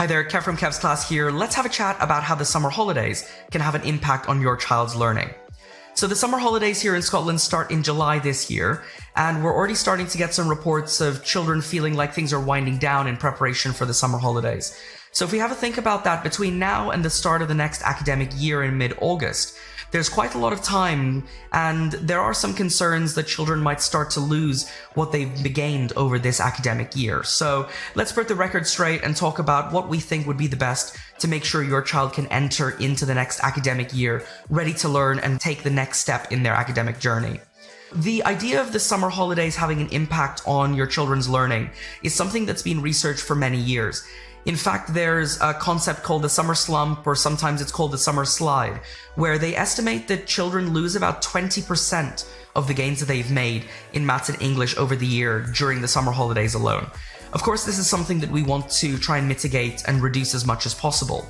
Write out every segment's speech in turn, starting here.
Hi there, Kev from Kev's class here. Let's have a chat about how the summer holidays can have an impact on your child's learning. So the summer holidays here in Scotland start in July this year, and we're already starting to get some reports of children feeling like things are winding down in preparation for the summer holidays. So if we have a think about that between now and the start of the next academic year in mid-August, there's quite a lot of time, and there are some concerns that children might start to lose what they've gained over this academic year. So let's put the record straight and talk about what we think would be the best to make sure your child can enter into the next academic year ready to learn and take the next step in their academic journey. The idea of the summer holidays having an impact on your children's learning is something that's been researched for many years. In fact, there's a concept called the summer slump, or sometimes it's called the summer slide, where they estimate that children lose about 20% of the gains that they've made in maths and English over the year during the summer holidays alone. Of course, this is something that we want to try and mitigate and reduce as much as possible.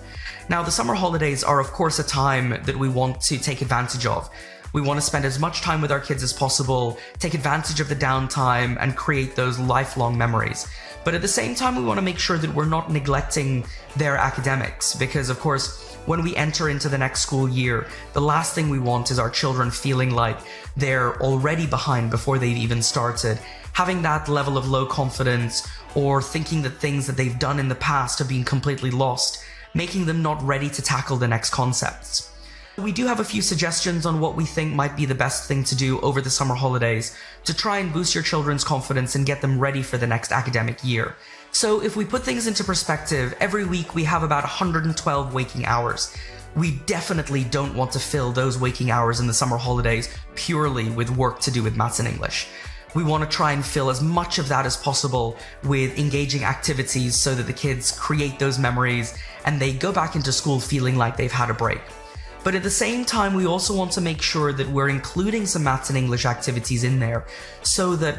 Now, the summer holidays are, of course, a time that we want to take advantage of. We want to spend as much time with our kids as possible, take advantage of the downtime, and create those lifelong memories. But at the same time, we want to make sure that we're not neglecting their academics, because of course, when we enter into the next school year, the last thing we want is our children feeling like they're already behind before they've even started, having that level of low confidence, or thinking that things that they've done in the past have been completely lost, making them not ready to tackle the next concepts. We do have a few suggestions on what we think might be the best thing to do over the summer holidays to try and boost your children's confidence and get them ready for the next academic year. So if we put things into perspective, every week we have about 112 waking hours. We definitely don't want to fill those waking hours in the summer holidays purely with work to do with maths and English. We want to try and fill as much of that as possible with engaging activities so that the kids create those memories and they go back into school feeling like they've had a break. But at the same time, we also want to make sure that we're including some maths and English activities in there so that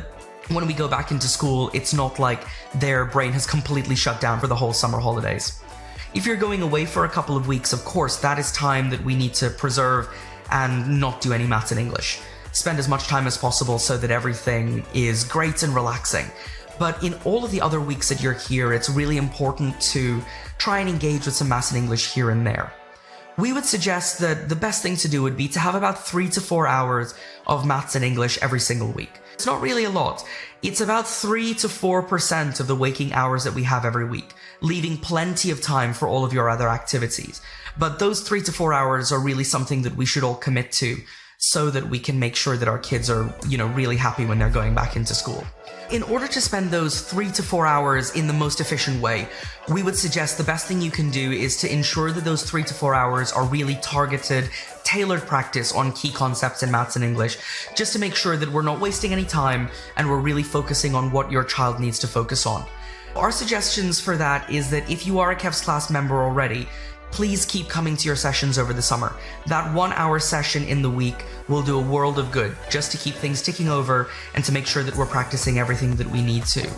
when we go back into school, it's not like their brain has completely shut down for the whole summer holidays. If you're going away for a couple of weeks, of course, that is time that we need to preserve and not do any maths and English. Spend as much time as possible so that everything is great and relaxing. But in all of the other weeks that you're here, it's really important to try and engage with some maths and English here and there. We would suggest that the best thing to do would be to have about 3 to 4 hours of maths and English every single week. It's not really a lot. It's about 3 to 4% of the waking hours that we have every week, leaving plenty of time for all of your other activities. But those 3 to 4 hours are really something that we should all commit to so that we can make sure that our kids are, really happy when they're going back into school. In order to spend those 3 to 4 hours in the most efficient way, we would suggest the best thing you can do is to ensure that those 3 to 4 hours are really targeted, tailored practice on key concepts in maths and English, just to make sure that we're not wasting any time and we're really focusing on what your child needs to focus on. Our suggestions for that is that if you are a Kev's class member already, please keep coming to your sessions over the summer. That 1 hour session in the week will do a world of good just to keep things ticking over and to make sure that we're practicing everything that we need to.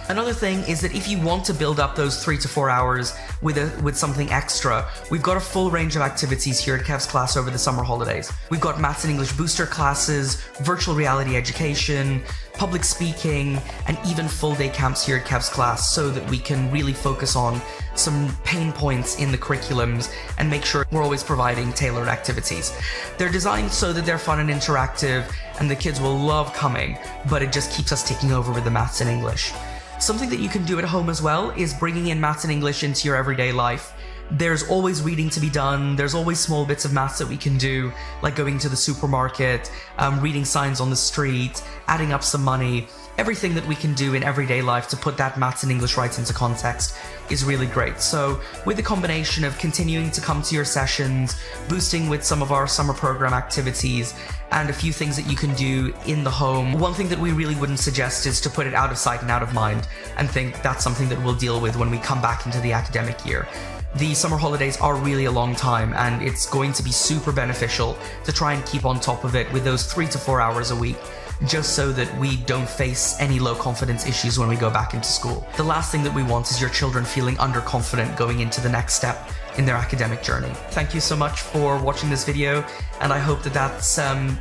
Another thing is that if you want to build up those 3 to 4 hours with something extra, we've got a full range of activities here at Kev's class over the summer holidays. We've got maths and English booster classes, virtual reality education, public speaking, and even full day camps here at Kev's class so that we can really focus on some pain points in the curriculums and make sure we're always providing tailored activities. They're designed so that they're fun and interactive and the kids will love coming, but it just keeps us ticking over with the maths and English. Something that you can do at home as well is bringing in maths and English into your everyday life. There's always reading to be done, there's always small bits of maths that we can do, like going to the supermarket, reading signs on the street, adding up some money. Everything that we can do in everyday life to put that maths and English right into context is really great. So with the combination of continuing to come to your sessions, boosting with some of our summer program activities, and a few things that you can do in the home, one thing that we really wouldn't suggest is to put it out of sight and out of mind and think that's something that we'll deal with when we come back into the academic year. The summer holidays are really a long time and it's going to be super beneficial to try and keep on top of it with those 3 to 4 hours a week, just so that we don't face any low confidence issues when we go back into school. The last thing that we want is your children feeling underconfident going into the next step in their academic journey. Thank you so much for watching this video, and I hope that that's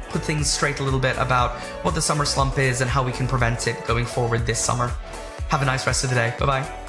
put things straight a little bit about what the summer slump is and how we can prevent it going forward this summer. Have a nice rest of the day. Bye-bye.